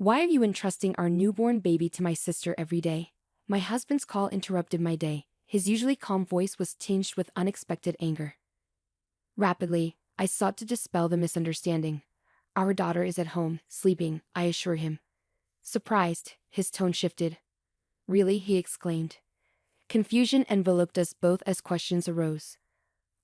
Why are you entrusting our newborn baby to my sister every day? My husband's call interrupted my day. His usually calm voice was tinged with unexpected anger. Rapidly, I sought to dispel the misunderstanding. Our daughter is at home, sleeping, I assure him. Surprised, his tone shifted. Really? He exclaimed. Confusion enveloped us both as questions arose.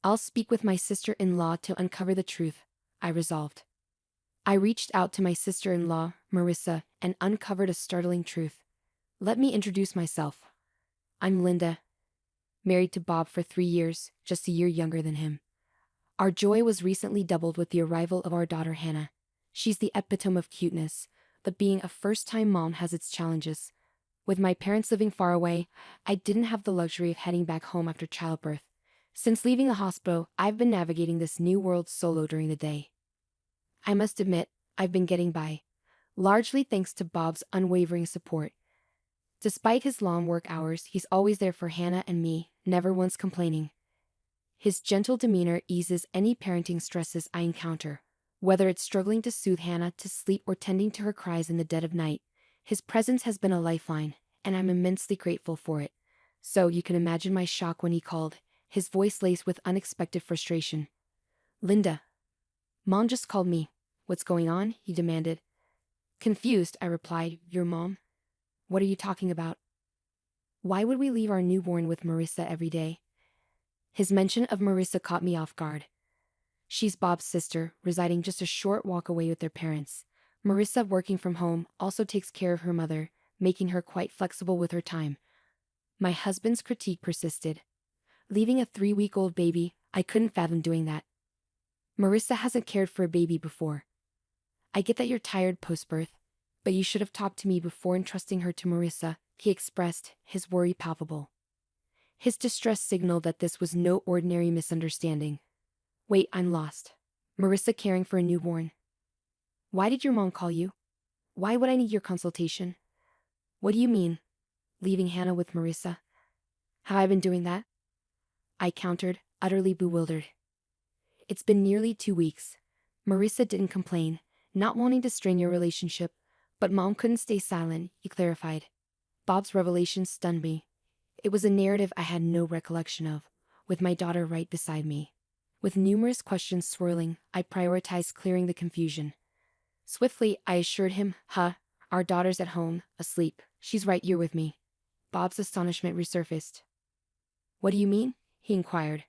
I'll speak with my sister-in-law to uncover the truth, I resolved. I reached out to my sister-in-law, Marissa, and uncovered a startling truth. Let me introduce myself. I'm Linda, married to Bob for 3 years, just a year younger than him. Our joy was recently doubled with the arrival of our daughter Hannah. She's the epitome of cuteness, but being a first-time mom has its challenges. With my parents living far away, I didn't have the luxury of heading back home after childbirth. Since leaving the hospital, I've been navigating this new world solo during the day. I must admit, I've been getting by, largely thanks to Bob's unwavering support. Despite his long work hours, he's always there for Hannah and me, never once complaining. His gentle demeanor eases any parenting stresses I encounter. Whether it's struggling to soothe Hannah to sleep or tending to her cries in the dead of night, his presence has been a lifeline, and I'm immensely grateful for it. So you can imagine my shock when he called, his voice laced with unexpected frustration. Linda. Mom just called me. What's going on? He demanded. Confused, I replied, your mom? What are you talking about? Why would we leave our newborn with Marissa every day? His mention of Marissa caught me off guard. She's Bob's sister, residing just a short walk away with their parents. Marissa, working from home, also takes care of her mother, making her quite flexible with her time. My husband's critique persisted. Leaving a 3-week-old baby, I couldn't fathom doing that. Marissa hasn't cared for a baby before. I get that you're tired post-birth, but you should have talked to me before entrusting her to Marissa, he expressed, his worry palpable. His distress signaled that this was no ordinary misunderstanding. Wait, I'm lost. Marissa caring for a newborn. Why did your mom call you? Why would I need your consultation? What do you mean? Leaving Hannah with Marissa? Have I been doing that? I countered, utterly bewildered. It's been nearly 2 weeks. Marissa didn't complain, not wanting to strain your relationship, but Mom couldn't stay silent, he clarified. Bob's revelation stunned me. It was a narrative I had no recollection of, with my daughter right beside me. With numerous questions swirling, I prioritized clearing the confusion. Swiftly, I assured him, our daughter's at home, asleep. She's right here with me. Bob's astonishment resurfaced. What do you mean? He inquired.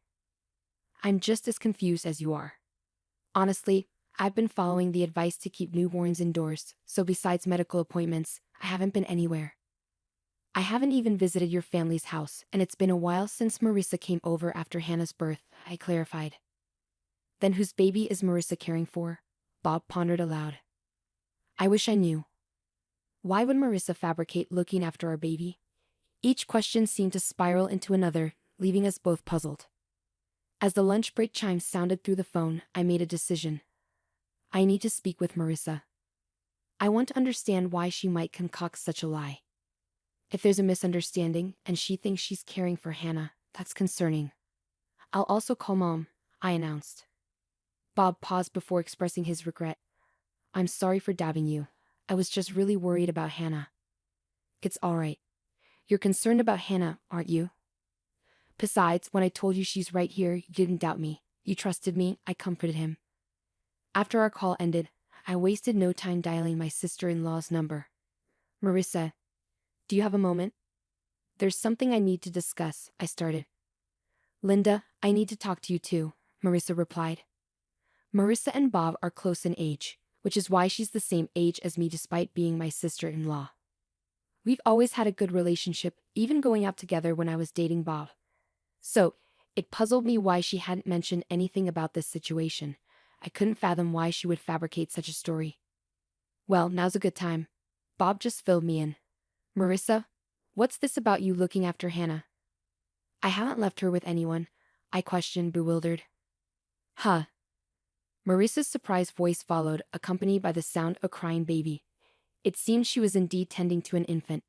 I'm just as confused as you are. Honestly, I've been following the advice to keep newborns indoors, so besides medical appointments, I haven't been anywhere. I haven't even visited your family's house, and it's been a while since Marissa came over after Hannah's birth, I clarified. Then whose baby is Marissa caring for? Bob pondered aloud. I wish I knew. Why would Marissa fabricate looking after our baby? Each question seemed to spiral into another, leaving us both puzzled. As the lunch break chimes sounded through the phone, I made a decision. I need to speak with Marissa. I want to understand why she might concoct such a lie. If there's a misunderstanding and she thinks she's caring for Hannah, that's concerning. I'll also call Mom, I announced. Bob paused before expressing his regret. I'm sorry for doubting you. I was just really worried about Hannah. It's all right. You're concerned about Hannah, aren't you? Besides, when I told you she's right here, you didn't doubt me. You trusted me, I comforted him. After our call ended, I wasted no time dialing my sister-in-law's number. Marissa, do you have a moment? There's something I need to discuss, I started. Linda, I need to talk to you too, Marissa replied. Marissa and Bob are close in age, which is why she's the same age as me despite being my sister-in-law. We've always had a good relationship, even going out together when I was dating Bob. So, it puzzled me why she hadn't mentioned anything about this situation. I couldn't fathom why she would fabricate such a story. Well, now's a good time. Bob just filled me in. Marissa, what's this about you looking after Hannah? I haven't left her with anyone, I questioned, bewildered. Marissa's surprised voice followed, accompanied by the sound of a crying baby. It seemed she was indeed tending to an infant.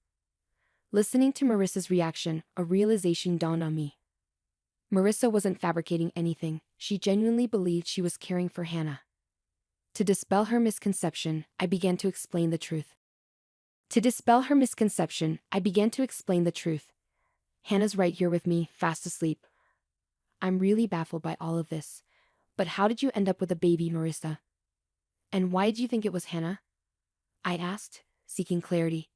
Listening to Marissa's reaction, a realization dawned on me. Marissa wasn't fabricating anything, she genuinely believed she was caring for Hannah. To dispel her misconception, I began to explain the truth. To dispel her misconception, I began to explain the truth. Hannah's right here with me, fast asleep. I'm really baffled by all of this. But how did you end up with a baby, Marissa? And why do you think it was Hannah? I asked, seeking clarity.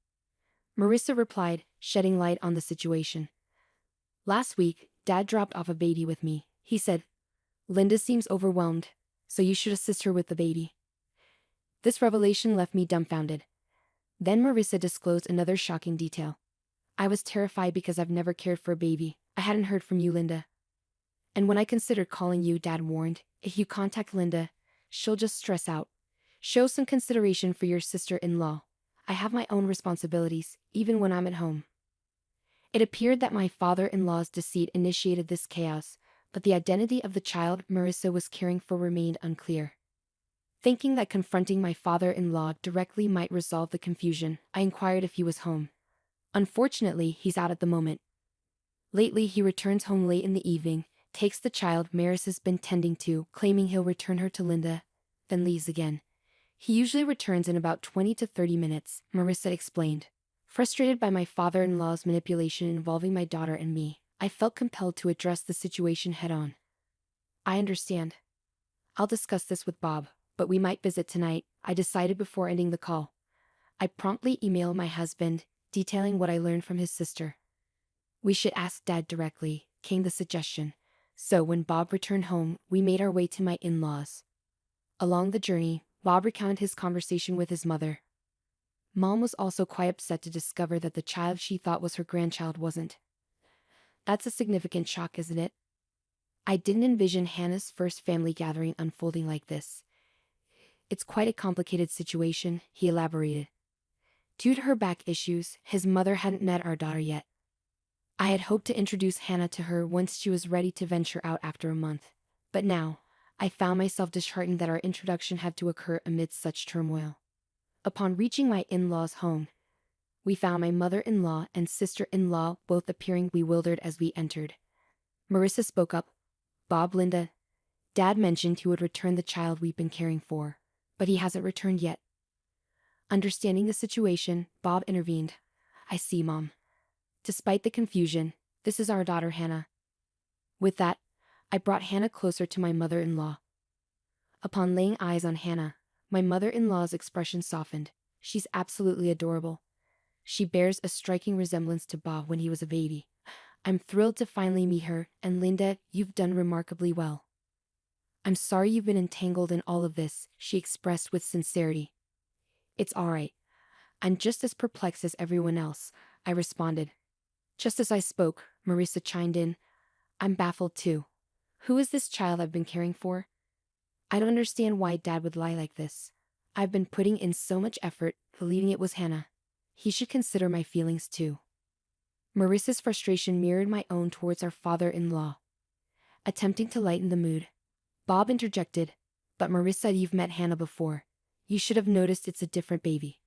Marissa replied, shedding light on the situation. Last week, Dad dropped off a baby with me. He said, Linda seems overwhelmed, so you should assist her with the baby. This revelation left me dumbfounded. Then Marissa disclosed another shocking detail. I was terrified because I've never cared for a baby. I hadn't heard from you, Linda. And when I considered calling you, Dad warned, if you contact Linda, she'll just stress out. Show some consideration for your sister-in-law. I have my own responsibilities, even when I'm at home. It appeared that my father-in-law's deceit initiated this chaos, but the identity of the child Marissa was caring for remained unclear. Thinking that confronting my father-in-law directly might resolve the confusion, I inquired if he was home. Unfortunately, he's out at the moment. Lately, he returns home late in the evening, takes the child Marissa's been tending to, claiming he'll return her to Linda, then leaves again. He usually returns in about 20 to 30 minutes, Marissa explained. Frustrated by my father-in-law's manipulation involving my daughter and me, I felt compelled to address the situation head-on. I understand. I'll discuss this with Bob, but we might visit tonight, I decided before ending the call. I promptly emailed my husband, detailing what I learned from his sister. We should ask Dad directly, came the suggestion. So when Bob returned home, we made our way to my in-laws. Along the journey, Bob recounted his conversation with his mother. Mom was also quite upset to discover that the child she thought was her grandchild wasn't. That's a significant shock, isn't it? I didn't envision Hannah's first family gathering unfolding like this. It's quite a complicated situation, he elaborated. Due to her back issues, his mother hadn't met our daughter yet. I had hoped to introduce Hannah to her once she was ready to venture out after a month. But now, I found myself disheartened that our introduction had to occur amidst such turmoil. Upon reaching my in-laws' home, we found my mother-in-law and sister-in-law both appearing bewildered as we entered. Marissa spoke up. Bob, Linda, Dad mentioned he would return the child we've been caring for, but he hasn't returned yet. Understanding the situation, Bob intervened. I see, Mom. Despite the confusion, this is our daughter Hannah. With that, I brought Hannah closer to my mother-in-law. Upon laying eyes on Hannah, my mother-in-law's expression softened. She's absolutely adorable. She bears a striking resemblance to Bob when he was a baby. I'm thrilled to finally meet her, and Linda, you've done remarkably well. I'm sorry you've been entangled in all of this, she expressed with sincerity. It's all right. I'm just as perplexed as everyone else, I responded. Just as I spoke, Marissa chimed in. I'm baffled too. Who is this child I've been caring for? I don't understand why Dad would lie like this. I've been putting in so much effort, believing it was Hannah. He should consider my feelings too. Marissa's frustration mirrored my own towards our father-in-law. Attempting to lighten the mood, Bob interjected, but Marissa, you've met Hannah before. You should have noticed it's a different baby.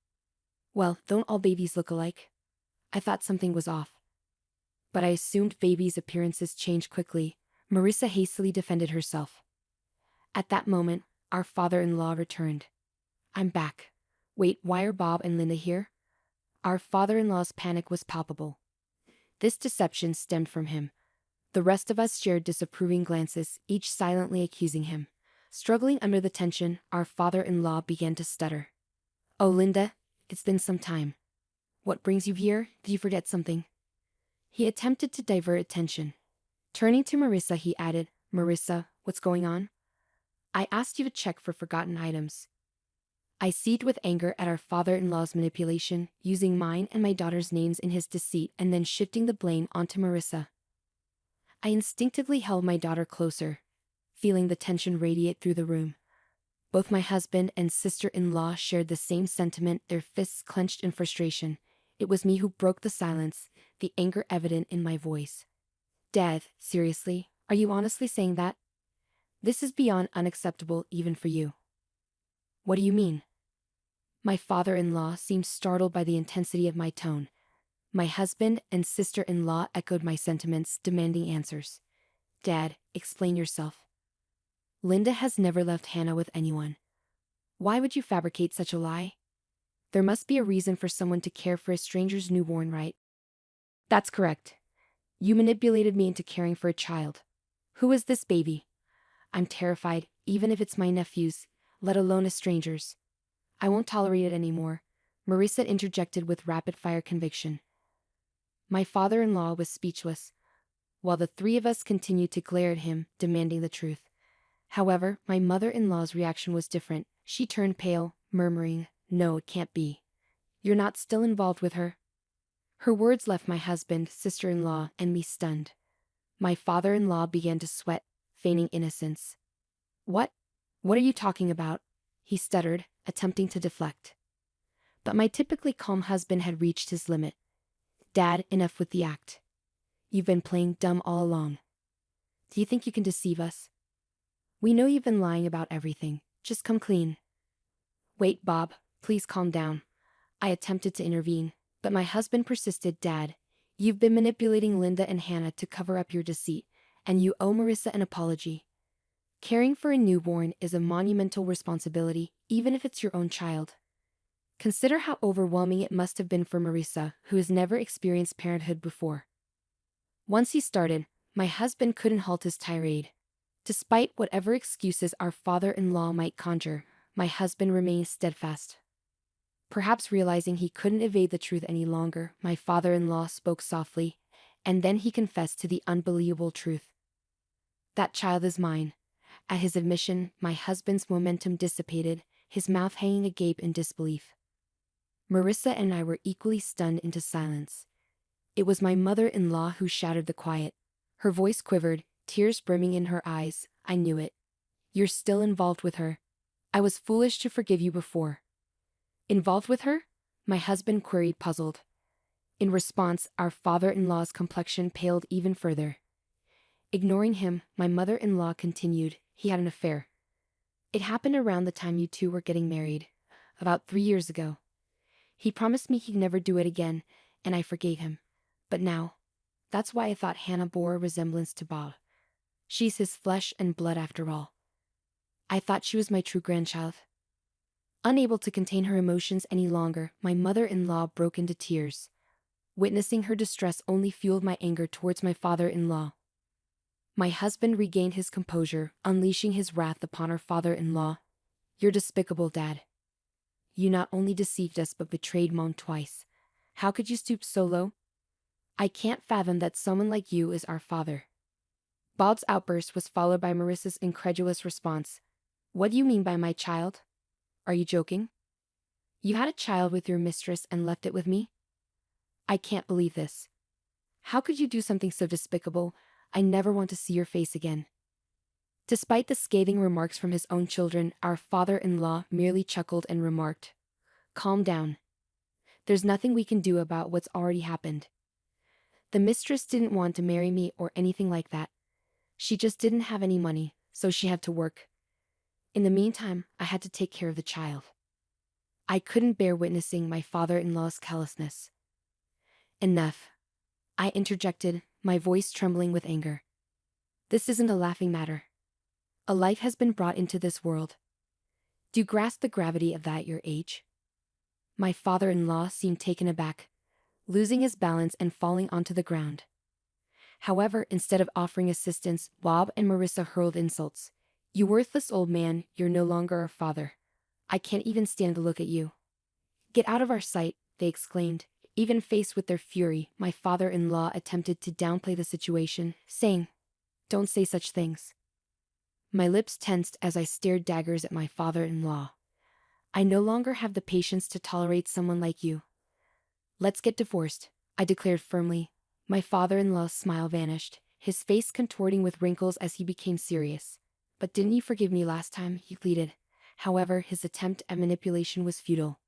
Well, don't all babies look alike? I thought something was off. But I assumed babies' appearances change quickly. Marissa hastily defended herself. At that moment, our father-in-law returned. I'm back. Wait, why are Bob and Linda here? Our father-in-law's panic was palpable. This deception stemmed from him. The rest of us shared disapproving glances, each silently accusing him. Struggling under the tension, our father-in-law began to stutter. Oh, Linda, it's been some time. What brings you here? Did you forget something? He attempted to divert attention. Turning to Marissa, he added, Marissa, what's going on? I asked you to check for forgotten items. I seethed with anger at our father-in-law's manipulation, using mine and my daughter's names in his deceit and then shifting the blame onto Marissa. I instinctively held my daughter closer, feeling the tension radiate through the room. Both my husband and sister-in-law shared the same sentiment, their fists clenched in frustration. It was me who broke the silence, the anger evident in my voice. Dad, seriously, are you honestly saying that? This is beyond unacceptable even for you. What do you mean? My father-in-law seemed startled by the intensity of my tone. My husband and sister-in-law echoed my sentiments, demanding answers. Dad, explain yourself. Linda has never left Hannah with anyone. Why would you fabricate such a lie? There must be a reason for someone to care for a stranger's newborn, right? That's correct. You manipulated me into caring for a child. Who is this baby? I'm terrified, even if it's my nephew's, let alone a stranger's. I won't tolerate it anymore, Marissa interjected with rapid-fire conviction. My father-in-law was speechless, while the three of us continued to glare at him, demanding the truth. However, my mother-in-law's reaction was different. She turned pale, murmuring, "No, it can't be. You're not still involved with her?" Her words left my husband, sister-in-law, and me stunned. My father-in-law began to sweat, feigning innocence. What? What are you talking about? He stuttered, attempting to deflect. But my typically calm husband had reached his limit. Dad, enough with the act. You've been playing dumb all along. Do you think you can deceive us? We know you've been lying about everything. Just come clean. Wait, Bob, please calm down. I attempted to intervene, but my husband persisted. Dad, you've been manipulating Linda and Hannah to cover up your deceit, and you owe Marissa an apology. Caring for a newborn is a monumental responsibility, even if it's your own child. Consider how overwhelming it must have been for Marissa, who has never experienced parenthood before. Once he started, my husband couldn't halt his tirade. Despite whatever excuses our father-in-law might conjure, my husband remained steadfast. Perhaps realizing he couldn't evade the truth any longer, my father-in-law spoke softly, and then he confessed to the unbelievable truth. That child is mine. At his admission, my husband's momentum dissipated, his mouth hanging agape in disbelief. Marissa and I were equally stunned into silence. It was my mother-in-law who shattered the quiet. Her voice quivered, tears brimming in her eyes. I knew it. You're still involved with her. I was foolish to forgive you before. Involved with her? My husband queried, puzzled. In response, our father-in-law's complexion paled even further. Ignoring him, my mother-in-law continued, he had an affair. It happened around the time you two were getting married, about 3 years ago. He promised me he'd never do it again, and I forgave him. But now, that's why I thought Hannah bore a resemblance to Bob. She's his flesh and blood after all. I thought she was my true grandchild. Unable to contain her emotions any longer, my mother-in-law broke into tears. Witnessing her distress only fueled my anger towards my father-in-law. My husband regained his composure, unleashing his wrath upon our father-in-law. You're despicable, Dad. You not only deceived us but betrayed Mom twice. How could you stoop so low? I can't fathom that someone like you is our father. Bob's outburst was followed by Marissa's incredulous response. What do you mean by my child? Are you joking? You had a child with your mistress and left it with me? I can't believe this. How could you do something so despicable? I never want to see your face again. Despite the scathing remarks from his own children, our father-in-law merely chuckled and remarked, "Calm down. There's nothing we can do about what's already happened. The mistress didn't want to marry me or anything like that. She just didn't have any money, so she had to work. In the meantime, I had to take care of the child." I couldn't bear witnessing my father-in-law's callousness. Enough. I interjected, my voice trembling with anger. This isn't a laughing matter. A life has been brought into this world. Do you grasp the gravity of that at your age? My father-in-law seemed taken aback, losing his balance and falling onto the ground. However, instead of offering assistance, Bob and Marissa hurled insults. You worthless old man, you're no longer our father. I can't even stand to look at you. Get out of our sight, they exclaimed. Even faced with their fury, my father-in-law attempted to downplay the situation, saying, "Don't say such things." My lips tensed as I stared daggers at my father-in-law. I no longer have the patience to tolerate someone like you. Let's get divorced, I declared firmly. My father-in-law's smile vanished, his face contorting with wrinkles as he became serious. But didn't you forgive me last time? He pleaded. However, his attempt at manipulation was futile.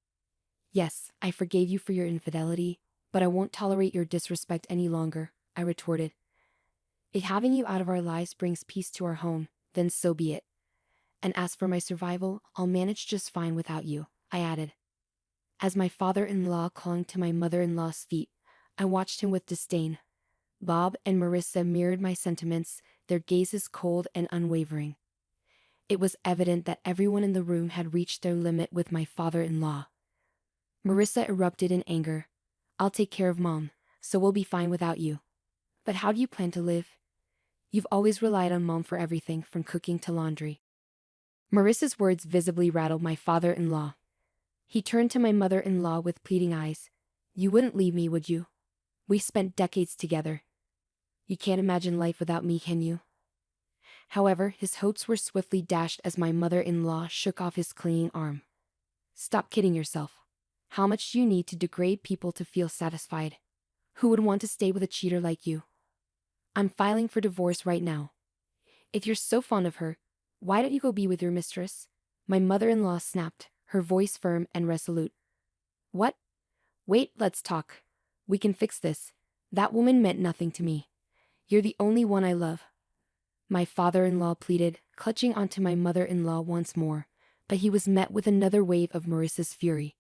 Yes, I forgave you for your infidelity, but I won't tolerate your disrespect any longer, I retorted. If having you out of our lives brings peace to our home, then so be it. And as for my survival, I'll manage just fine without you, I added. As my father-in-law clung to my mother-in-law's feet, I watched him with disdain. Bob and Marissa mirrored my sentiments, their gazes cold and unwavering. It was evident that everyone in the room had reached their limit with my father-in-law. Marissa erupted in anger. I'll take care of Mom, so we'll be fine without you. But how do you plan to live? You've always relied on Mom for everything from cooking to laundry. Marissa's words visibly rattled my father-in-law. He turned to my mother-in-law with pleading eyes. You wouldn't leave me, would you? We spent decades together. You can't imagine life without me, can you? However, his hopes were swiftly dashed as my mother-in-law shook off his clinging arm. Stop kidding yourself. How much do you need to degrade people to feel satisfied? Who would want to stay with a cheater like you? I'm filing for divorce right now. If you're so fond of her, why don't you go be with your mistress? My mother-in-law snapped, her voice firm and resolute. What? Wait, let's talk. We can fix this. That woman meant nothing to me. You're the only one I love. My father-in-law pleaded, clutching onto my mother-in-law once more, but he was met with another wave of Marissa's fury.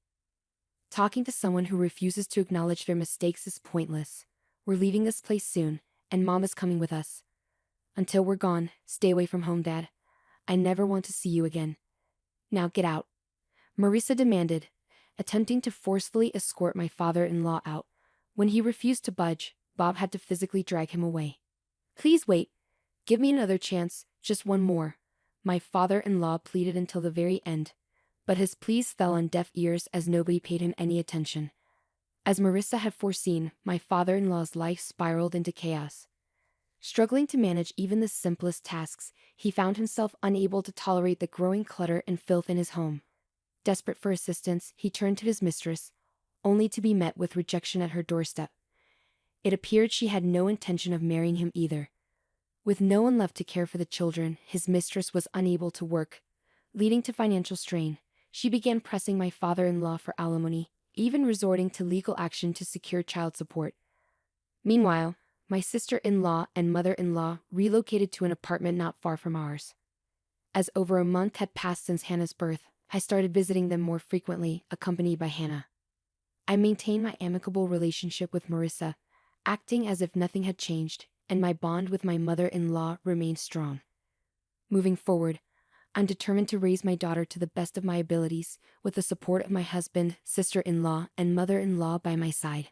Talking to someone who refuses to acknowledge their mistakes is pointless. We're leaving this place soon, and Mom is coming with us. Until we're gone, stay away from home, Dad. I never want to see you again. Now get out. Marissa demanded, attempting to forcefully escort my father-in-law out. When he refused to budge, Bob had to physically drag him away. Please wait. Give me another chance, just one more. My father-in-law pleaded until the very end, but his pleas fell on deaf ears as nobody paid him any attention. As Marissa had foreseen, my father-in-law's life spiraled into chaos. Struggling to manage even the simplest tasks, he found himself unable to tolerate the growing clutter and filth in his home. Desperate for assistance, he turned to his mistress, only to be met with rejection at her doorstep. It appeared she had no intention of marrying him either. With no one left to care for the children, his mistress was unable to work, leading to financial strain. She began pressing my father-in-law for alimony, even resorting to legal action to secure child support. Meanwhile, my sister-in-law and mother-in-law relocated to an apartment not far from ours. As over a month had passed since Hannah's birth, I started visiting them more frequently, accompanied by Hannah. I maintained my amicable relationship with Marissa, acting as if nothing had changed, and my bond with my mother-in-law remained strong. Moving forward, I'm determined to raise my daughter to the best of my abilities, with the support of my husband, sister-in-law, and mother-in-law by my side.